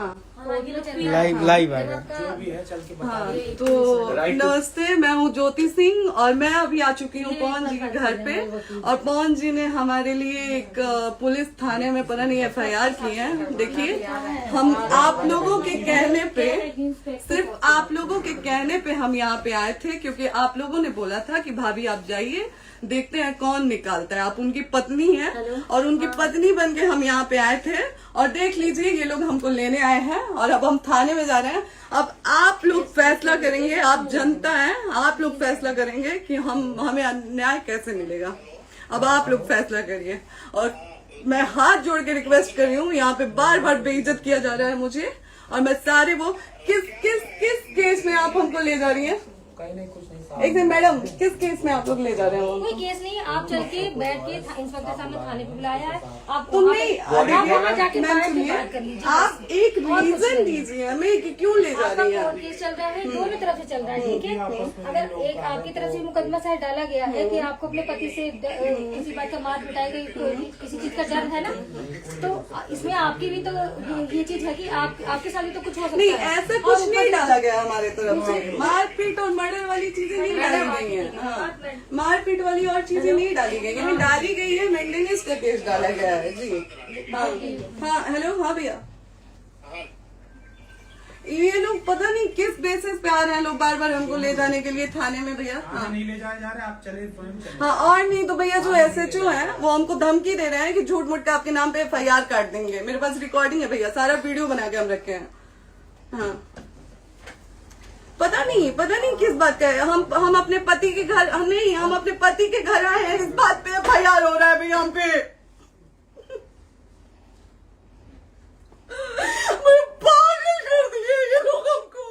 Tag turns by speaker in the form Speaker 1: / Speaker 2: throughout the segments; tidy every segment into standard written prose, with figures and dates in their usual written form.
Speaker 1: हाँ
Speaker 2: लाइव आएगा।
Speaker 3: जो भी है चल के बता
Speaker 1: हाँ,
Speaker 3: दीजिए।
Speaker 1: तो
Speaker 2: Right to-
Speaker 1: नमस्ते, मैं हूँ ज्योति सिंह और मैं अभी आ चुकी हूँ पवन जी के घर पे। और पवन जी ने हमारे लिए एक पुलिस थाने में पता नहीं FIR की है। देखिए, हम आप लोगों के कहने पे, सिर्फ आप लोगों के कहने पे हम यहाँ पे आए थे, क्योंकि आप लोगों ने बोला था कि भाभी आप जाइए, देखते हैं कौन निकालता है। आप उनकी पत्नी हैं और उनकी पत्नी बन के हम यहाँ पे आए थे। और देख लीजिए, ये लोग हमको लेने आए हैं और अब हम थाने में जा रहे हैं। अब आप लोग फैसला करेंगे, आप जनता हैं, आप लोग फैसला करेंगे कि हमें न्याय कैसे मिलेगा। अब आप लोग फैसला करिए। और मैं हाथ जोड़ के रिक्वेस्ट कर रही हूँ, यहाँ पे बार बार बेइज्जत किया जा रहा है मुझे। और मैं सारे वो किस केस में आप हमको ले जा रही हैं?
Speaker 3: कहीं नहीं, कुछ नहीं।
Speaker 1: एक दिन मैडम, किस केस में आप लोग ले जा रहे हो?
Speaker 4: कोई केस नहीं है, आप चल के बैठ के इंस्पेक्टर साहब ने थाने पे बुलाया है। आप
Speaker 1: तुम नहीं,
Speaker 4: वहाँ जाके
Speaker 1: मैम
Speaker 4: बात
Speaker 1: सुनिए,
Speaker 4: कर लीजिए।
Speaker 1: आप एक रीजन दीजिए हमें कि क्यों ले जा
Speaker 4: आपका
Speaker 1: रही हैं।
Speaker 4: कोर्ट केस चल रहा है, दोनों तरफ से चल रहा है, ठीक है। अगर एक आपकी तरफ से मुकदमा शायद डाला गया है कि आपको अपने पति से किसी बात का मार पिटाई गई, किसी चीज का डर है ना, तो इसमें आपकी भी तो ये चीज है कि आपके साथ भी तो कुछ हो सकता
Speaker 1: नहीं,
Speaker 4: है।
Speaker 1: ऐसा कुछ नहीं डाला गया हमारे तरफ से। मारपीट और मर्डर वाली चीजें नहीं डाली गई हैं। हाँ, मारपीट वाली और चीजें नहीं डाली गई हैं। डाली गई है मेंटेनेंस का केस डाला गया है जी। हाँ हेलो, हाँ भैया, ये लोग पता नहीं किस बेसिस पे आ रहे हैं लोग बार बार हमको ले जाने के लिए थाने में भैया। हाँ
Speaker 3: नहीं ले जाए जा रहे, आप चले स्वयं चले।
Speaker 1: हाँ, और नहीं तो भैया जो SHO है वो हमको धमकी दे रहे हैं कि झूठ मूठ का आपके नाम पे FIR काट देंगे। मेरे पास रिकॉर्डिंग है भैया, सारा वीडियो बना के हम रखे हैं। हाँ, पता नहीं किस बात का है। हम अपने पति के घर, हम अपने पति के घर आए हैं, इस बात पे FIR हो रहा है भैया हम पे। पागल कर दिए ये लोग हमको।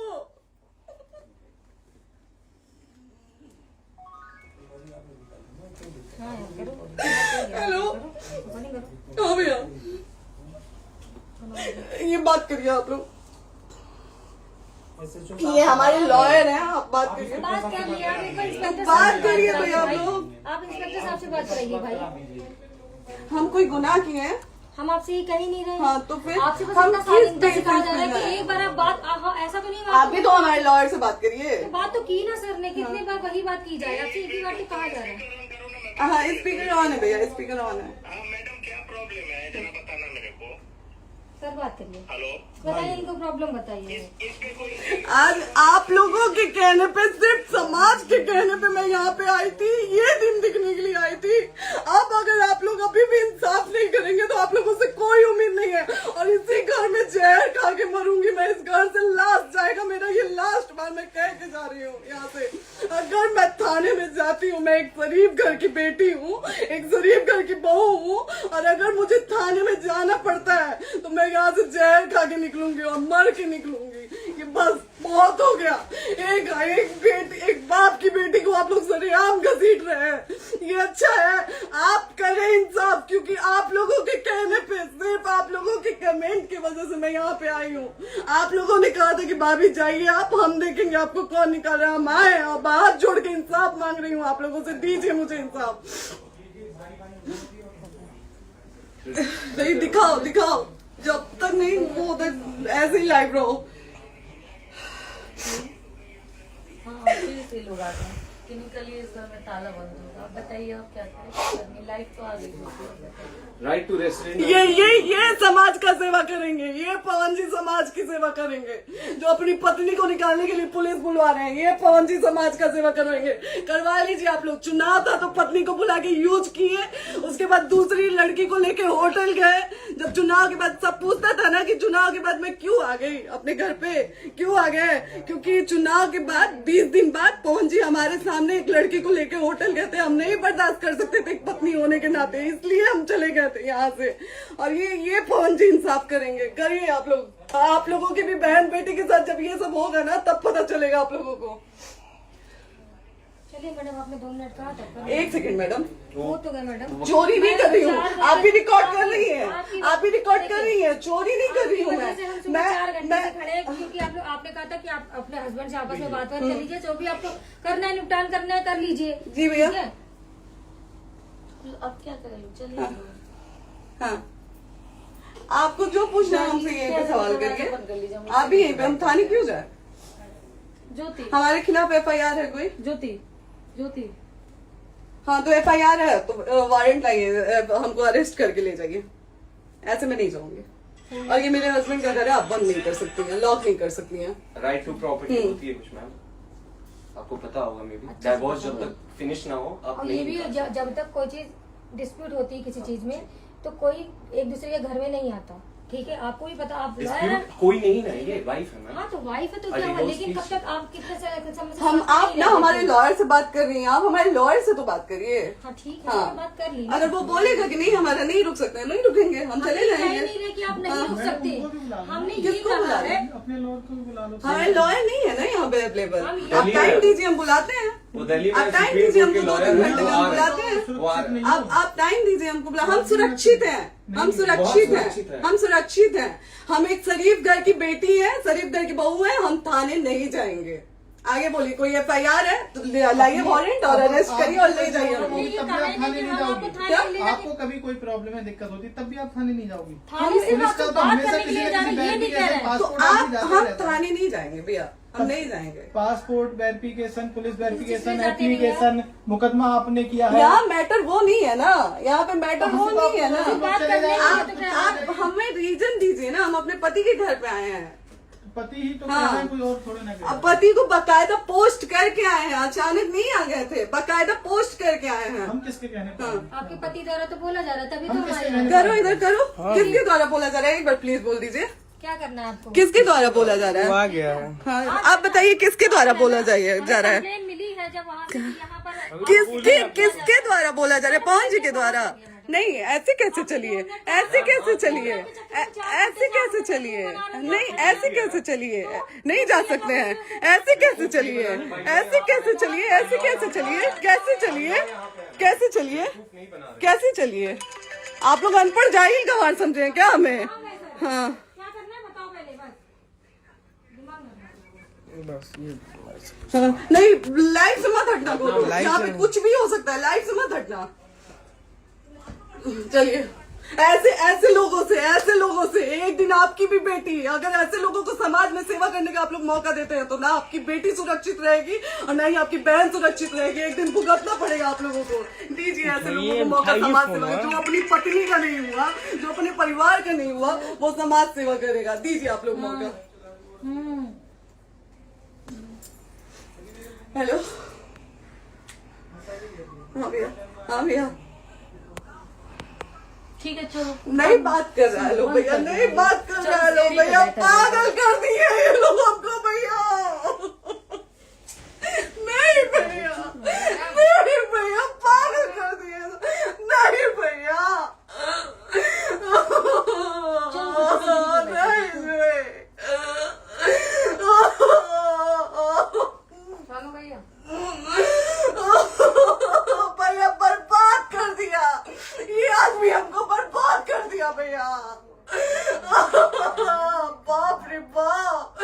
Speaker 1: हेलो, हाँ भैया, ये बात करिए आप लोग। ये हमारे लॉयर हैं, आप बात करिए।
Speaker 4: बात कर लिया, आप एक बार इंस्पेक्टर
Speaker 1: बात
Speaker 4: साहब से
Speaker 1: करिए
Speaker 4: बात
Speaker 1: भैया आप
Speaker 4: करिए।
Speaker 1: लोग।
Speaker 4: आप इंस्पेक्टर साहब से बात कराइए भाई।
Speaker 1: हम कोई गुनाह किए हैं?
Speaker 4: हम आपसे ये कह ही नहीं रहे।
Speaker 1: हाँ, तो फिर
Speaker 4: आपसे बस
Speaker 1: हम
Speaker 4: इतना
Speaker 1: किस
Speaker 4: इतना सिखाया जा रहा है
Speaker 1: बेसिस
Speaker 4: कि
Speaker 1: पे
Speaker 4: एक बार आप बात ऐसा तो नहीं
Speaker 1: आप भी तो हमारे लॉयर से बात करिए।
Speaker 4: तो बात तो की ना सर ने, कितने बार वही बात की जाए, आपसे एक ही बार तो कहा जा रहा है।
Speaker 1: हाँ, स्पीकर ऑन है भैया, स्पीकर ऑन है।
Speaker 5: हाँ मैडम, क्या प्रॉब्लम है जरा बताना मेरे को।
Speaker 4: सर बात करिए,
Speaker 5: हेलो,
Speaker 4: बताइए इनको प्रॉब्लम बताइए।
Speaker 5: इसके कोई
Speaker 1: आज आप लोगों के कहने पे, सिर्फ समाज के कहने पे मैं यहाँ पे आई थी, ये दिन दिखने के लिए आई थी। अब अगर आप लोग अभी भी इंसाफ नहीं करेंगे तो आप लोगों से कोई उम्मीद नहीं है। और इसी घर में जहर खा के मरूंगी मैं। इस घर से लास्ट जाएगा मेरा, ये लास्ट बार मैं कह के जा रही हूँ यहाँ से। अगर मैं थाने में जाती हूँ, मैं एक गरीब घर की बेटी हूँ, एक गरीब घर की बहू हूँ, और अगर मुझे थाने में जाना पड़ता है तो मैं यहाँ से जहर खा के निकलूंगी और मर के निकलूंगी। ये बस बहुत हो गया। एक बाप की बेटी को आप लोग सरेआम घसीट रहे हैं। ये अच्छा है, आप करें इंसाफ, क्योंकि आप लोगों के कहने पे, सिर्फ आप लोगों के कमेंट की वजह से मैं यहाँ पे आई हूँ। आप लोगों ने कहा था कि भाभी जाइए आप, हम देखेंगे आपको कौन निकाल रहा है। हम आए और हाथ जोड़ के इंसाफ मांग रही हूँ आप लोगों से, दीजिए मुझे इंसाफ। नहीं, दिखाओ, जब तक नहीं वो उधर ऐसे ही लाइव रहो।
Speaker 6: हाँ, फिर से लोग आते हैं कि निकलिए, इस घर में ताला बंद होगा। आप बताइए आप क्या करें, लाइफ तो आ गई।
Speaker 2: Right to restaurant.
Speaker 1: ये समाज का सेवा करेंगे, ये पवन जी समाज की सेवा करेंगे। जो अपनी पत्नी को निकालने के लिए पुलिस बुलवा रहे हैं, ये पवन जी समाज का सेवा करेंगे। करवा लीजिए आप लोग। चुनाव था तो पत्नी को बुला के यूज किए, उसके बाद दूसरी लड़की को लेके होटल गए। जब चुनाव के बाद सब पूछता था ना कि चुनाव के बाद मैं क्यों आ गई अपने घर पे, क्यों आ गए, क्योंकि चुनाव के बाद 20 दिन बाद पवन जी हमारे सामने एक लड़की को लेके होटल गए थे। हम नहीं बर्दाश्त कर सकते थे एक पत्नी होने के नाते, इसलिए हम चले गए थे यहाँ से। और ये पवन जी इंसाफ करेंगे। करिए आप लोग। आप लोगों की भी बहन बेटी के साथ जब ये सब होगा ना, तब पता चलेगा आप लोगों को।
Speaker 4: चलिए मैडम, आपने 2 मिनट कहा था।
Speaker 1: एक सेकंड मैडम,
Speaker 4: वो तो गए मैडम।
Speaker 1: चोरी नहीं कर रही हूँ, आप भी रिकॉर्ड कर रही हैं, आप भी रिकॉर्ड कर रही हैं। चोरी नहीं कर रही हूँ मैं
Speaker 4: 4 घंटे से खड़े हैं, क्योंकि आप लोग, आपने कहा था कि आप अपने हस्बैंड से आपस में बात कर लीजिए, जो भी आपको करना है, निपटान करना है, कर लीजिए।
Speaker 1: जी भैया।
Speaker 4: ठीक है?
Speaker 6: अब क्या करें, चलिए।
Speaker 1: हाँ, आपको जो पूछना है हमसे यहीं पे सवाल
Speaker 6: बंद कर
Speaker 1: करिए।
Speaker 6: लीजिए, मुझे
Speaker 1: आप भी यहीं पे, हम थाने क्यों जाए?
Speaker 6: ज्योति
Speaker 1: हमारे खिलाफ FIR है कोई?
Speaker 6: ज्योति ज्योति
Speaker 1: हाँ तो FIR है तो वारंट लाइए, हमको अरेस्ट करके ले जाइए। ऐसे मैं नहीं जाऊंगी। और ये मेरे हस्बैंड का घर है, आप बंद नहीं कर सकती हैं, लॉक नहीं कर सकती हैं।
Speaker 2: राइट टू प्रॉपर्टी होती है कुछ मैम, आपको पता होगा मे बी। डाइवोर्स जब तक फिनिश ना हो आप
Speaker 4: और ये
Speaker 2: नहीं
Speaker 4: भी
Speaker 2: निकाल सकते।
Speaker 4: जब तक कोई चीज डिस्प्यूट होती है किसी चीज में तो कोई एक दूसरे के घर में नहीं आता, ठीक है? आपको भी पता, आप lawyer हैं।
Speaker 2: Dispute कोई नहीं ना, ये वाइफ है मैम।
Speaker 4: हाँ तो वाइफ है तो
Speaker 2: और
Speaker 4: क्या हुआ,
Speaker 2: divorce
Speaker 4: लेकिन कब
Speaker 2: case-
Speaker 4: तक आप कितने समय से
Speaker 1: हम
Speaker 4: साथ
Speaker 1: आप
Speaker 4: नहीं
Speaker 1: ना
Speaker 4: रहते
Speaker 1: हमारे
Speaker 4: थे?
Speaker 1: लॉयर से बात कर रही हैं, आप हमारे लॉयर से तो बात करिए।
Speaker 4: हाँ ठीक है,
Speaker 1: हाँ।
Speaker 4: मैंने बात कर ली।
Speaker 1: अगर वो बोलेगा कि नहीं हमारा नहीं रुक सकते, नहीं रुकेंगे, हम चले
Speaker 4: कह
Speaker 1: जाएंगे।
Speaker 4: नहीं रहे कि आप नहीं रुक सकते, हमने ये
Speaker 1: किसको बुला
Speaker 4: कहा
Speaker 1: रहे?
Speaker 4: है।
Speaker 3: अपने लॉयर को भी बुला लो।
Speaker 1: हमारे लॉयर नहीं है ना यहाँ पे अवेलेबल।
Speaker 4: हम
Speaker 1: आप
Speaker 2: दिल्ली
Speaker 1: टाइम
Speaker 2: में-
Speaker 1: दीजिए, हम बुलाते हैं।
Speaker 2: वो दिल्ली में
Speaker 1: आप टाइम
Speaker 2: सुप्रीम
Speaker 1: दीजिए
Speaker 2: कोर्ट के
Speaker 1: हमको, 2
Speaker 2: लॉयर
Speaker 1: घंटे
Speaker 2: हैं,
Speaker 1: में
Speaker 2: वो
Speaker 1: हम
Speaker 2: आ
Speaker 1: बुलाते
Speaker 2: रहे
Speaker 1: हैं।
Speaker 2: हैं, वो आ रहे हैं।
Speaker 1: आप टाइम दीजिए हमको, हम सुरक्षित हैं, हम सुरक्षित
Speaker 2: सुरक्षित
Speaker 1: हैं,
Speaker 2: हैं।
Speaker 1: हम सुरक्षित हैं। हम एक शरीफ घर की बेटी है, शरीफ घर की बहू है, हम थाने नहीं जाएंगे। आगे बोलिए, कोई FIR है तो लाइए वारंट और अरेस्ट करिए और ले जाइए हमको।
Speaker 4: ये
Speaker 3: तब
Speaker 4: कहा
Speaker 3: भी
Speaker 4: है
Speaker 3: आप
Speaker 4: ना
Speaker 3: थाने
Speaker 4: कि
Speaker 3: नहीं
Speaker 4: हम
Speaker 3: जाओगी।
Speaker 4: आपको थाने
Speaker 1: क्या?
Speaker 4: ले जाके-
Speaker 3: आपको कभी कोई प्रॉब्लम है, दिक्कत होती है, तब भी आप थाने नहीं जाओगी।
Speaker 4: थाने से
Speaker 3: पुलिस
Speaker 4: आप
Speaker 3: का तो
Speaker 4: बात
Speaker 3: हमेशा
Speaker 4: करने के
Speaker 3: किसी
Speaker 4: लिए
Speaker 3: न
Speaker 4: जा रहे
Speaker 3: किसी
Speaker 4: हैं, ये नहीं कह रहे हैं।
Speaker 1: तो
Speaker 3: पासपोर्ट
Speaker 1: आप
Speaker 3: ऑफिस जाते
Speaker 1: हम
Speaker 3: रहता है।
Speaker 1: थाने नहीं जाएंगे भैया, हम नहीं जाएंगे।
Speaker 3: पासपोर्ट वेरिफिकेशन, पुलिस वेरिफिकेशन,
Speaker 4: किसमें जाते नहीं
Speaker 3: एप्लीकेशन, मुकदमा आपने किया है।
Speaker 1: यहाँ मैटर वो नहीं है ना, यहाँ पे मैटर वो नहीं है ना।
Speaker 4: बात करने के लिए तो क्या
Speaker 1: आप हमें रीजन दीजिए ना, हम अपने पति के घर पे आए हैं।
Speaker 3: पति ही तो
Speaker 1: हाँ।
Speaker 3: कह रहे हैं, कोई और थोड़े ना कह रहे
Speaker 1: अब
Speaker 3: हैं।
Speaker 1: पति को बकायदा पोस्ट करके आए हैं, अचानक नहीं आ गए थे, बकायदा पोस्ट करके आए हैं।
Speaker 3: हम किसके कहने पर
Speaker 1: हाँ।
Speaker 3: हैं?
Speaker 4: आपके पति द्वारा तो बोला जा रहा है, तभी तो
Speaker 3: हम
Speaker 4: हमारे
Speaker 3: किसके
Speaker 4: यहाँ-
Speaker 3: कहने
Speaker 1: करो इधर करो, किसके द्वारा बोला जा रहा है? एक बार प्लीज बोल दीजिए,
Speaker 4: क्या करना है आपको?
Speaker 1: किसके द्वारा बोला जा रहा है?
Speaker 7: आ गया है।
Speaker 1: हाँ, आप बताइए किसके द्वारा बोला जा रहा है?
Speaker 4: कंप्लेन मिली है जब वहाँ से यहाँ पर
Speaker 1: किसके द्वारा बोला जा रहा है? पवन जी के द्वारा? नहीं, ऐसे कैसे चलिए, ऐसे कैसे चलिए, ऐसे कैसे चलिए, नहीं ऐसे कैसे चलिए, नहीं जा सकते हैं, ऐसे कैसे चलिए, ऐसे कैसे चलिए, ऐसे कैसे चलिए, कैसे चलिए, कैसे चलिए, कैसे चलिए? आप लोग अनपढ़ जाहिल गंवार समझे हैं क्या हमें? हाँ
Speaker 4: क्या करना है बताओ पहले, बस दिमाग में
Speaker 7: बस ये
Speaker 1: हाँ, नहीं लाइफ से मत हटना, बोलो
Speaker 7: लाइफ
Speaker 1: यहाँ पे
Speaker 7: से-
Speaker 1: कुछ भी हो सकता है, लाइफ से मत हटना। चलिए, ऐसे लोगों से एक दिन आपकी भी बेटी, अगर ऐसे लोगों को समाज में सेवा करने का आप लोग मौका देते हैं तो ना आपकी बेटी सुरक्षित रहेगी और ना ही आपकी बहन सुरक्षित रहेगी। एक दिन भुगतना पड़ेगा आप लोगों को। दीजिए ऐसे लोगों को मौका समाज सेवा का, जो अपनी पत्नी का नहीं हुआ, जो अपने परिवार का नहीं हुआ, वो समाज सेवा करेगा। दीजिए आप लोग मौका। हेलो, हाँ भैया, हाँ भैया,
Speaker 6: ठीक है चलो।
Speaker 1: नहीं बात कर रहा है लोग भैया, नहीं बात कर रहा है लोग भैया, पागल कर दिए ये लोग हमको भैया। नहीं भैया, नहीं भैया, पागल कर दिए, नहीं भैया, नहीं
Speaker 6: चलो भैया।
Speaker 1: भैया बर्बाद कर दिया ये आदमी, हमको बर्बाद कर दिया भैया। बाप रे बाप,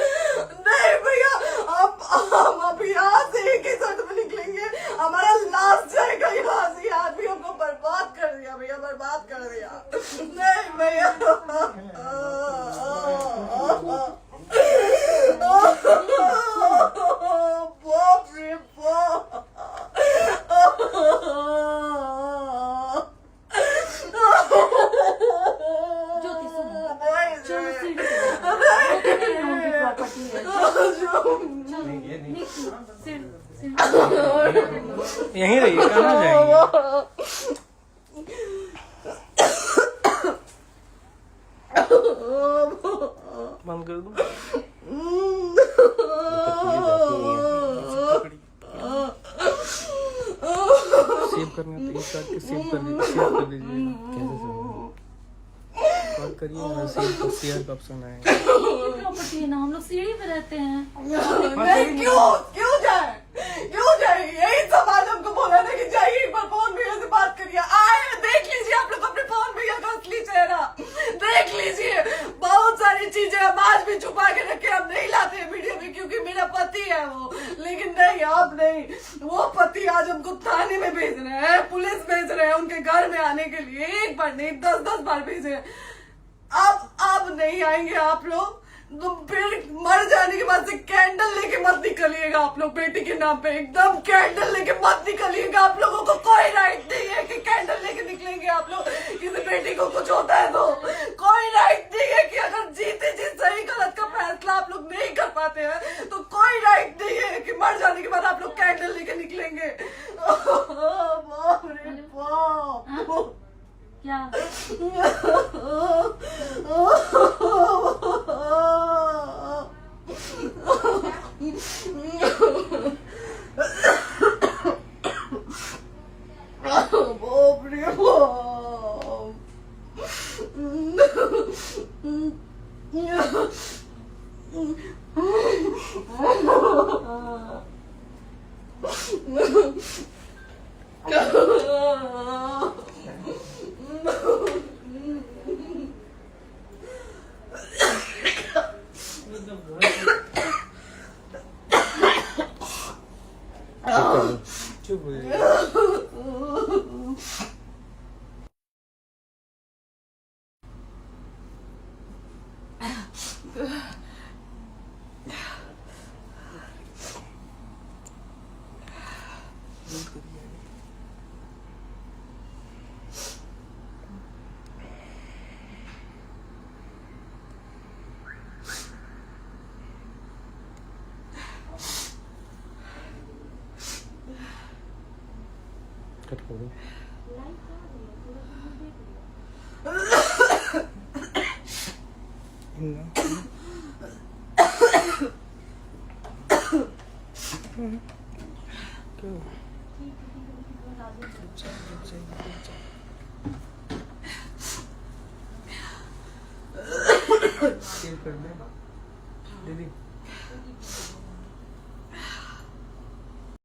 Speaker 1: नहीं भैया, हम अभी यहाँ से एक ही शर्त में निकलेंगे, हमारा लास्ट जाएगा यहाँ से। ये आदमी हमको बर्बाद कर दिया भैया, बर्बाद कर दिया। नहीं भैया, बाप रे बाप,
Speaker 6: ज्योति सुनो,
Speaker 1: नहीं,
Speaker 6: चलो
Speaker 1: नहीं।
Speaker 6: सीढ़ी पे प्रॉपर्टी है।
Speaker 7: यहीं रहिए, कहाँ जाएंगे? बंद कर दो। सेव करना तो इस काट के सेव कर दीजिए, सेव कर दीजिए। कॉल करिए ना, सेव शेयर का ऑप्शन आएगा।
Speaker 6: प्रॉपर्टी है ना, हम लोग सीढ़ी पे रहते हैं।
Speaker 1: नहीं, क्यों जाए, क्यों जाए? यही समाज हमको बोला था कि जाइए एक बार पवन भैया से बात करिए। आए, देख लीजिए आप लोग अपने पवन भैया का असली चेहरा, देख लीजिए। बहुत सारी चीजें हम आज भी छुपा के रखे, हम नहीं लाते वीडियो में क्योंकि मेरा पति है वो, लेकिन नहीं, आप नहीं। वो पति आज हमको थाने में भेज रहे हैं, पुलिस भेज रहे हैं उनके घर में आने के लिए, एक बार नहीं 10-10 बार भेजे। अब नहीं आएंगे आप लोग, तो फिर मर जाने के बाद से कैंडल लेके मत निकलिएगा आप लोग बेटी के नाम पे, एकदम कैंडल लेके मत निकलिएगा। आप लोगों को कोई राइट नहीं है कि कैंडल लेके निकलेंगे आप लोग, किसी बेटी को कुछ होता है तो कोई राइट नहीं है कि अगर जीते जी सही गलत का फैसला आप लोग नहीं कर पाते हैं तो कोई राइट नहीं है कि मर जाने के बाद आप लोग कैंडल लेके निकलेंगे। बाप रे बाप,
Speaker 4: क्या
Speaker 1: बाप रे
Speaker 7: चुप हो जाइए। कट कर दो। कर दे दीदी।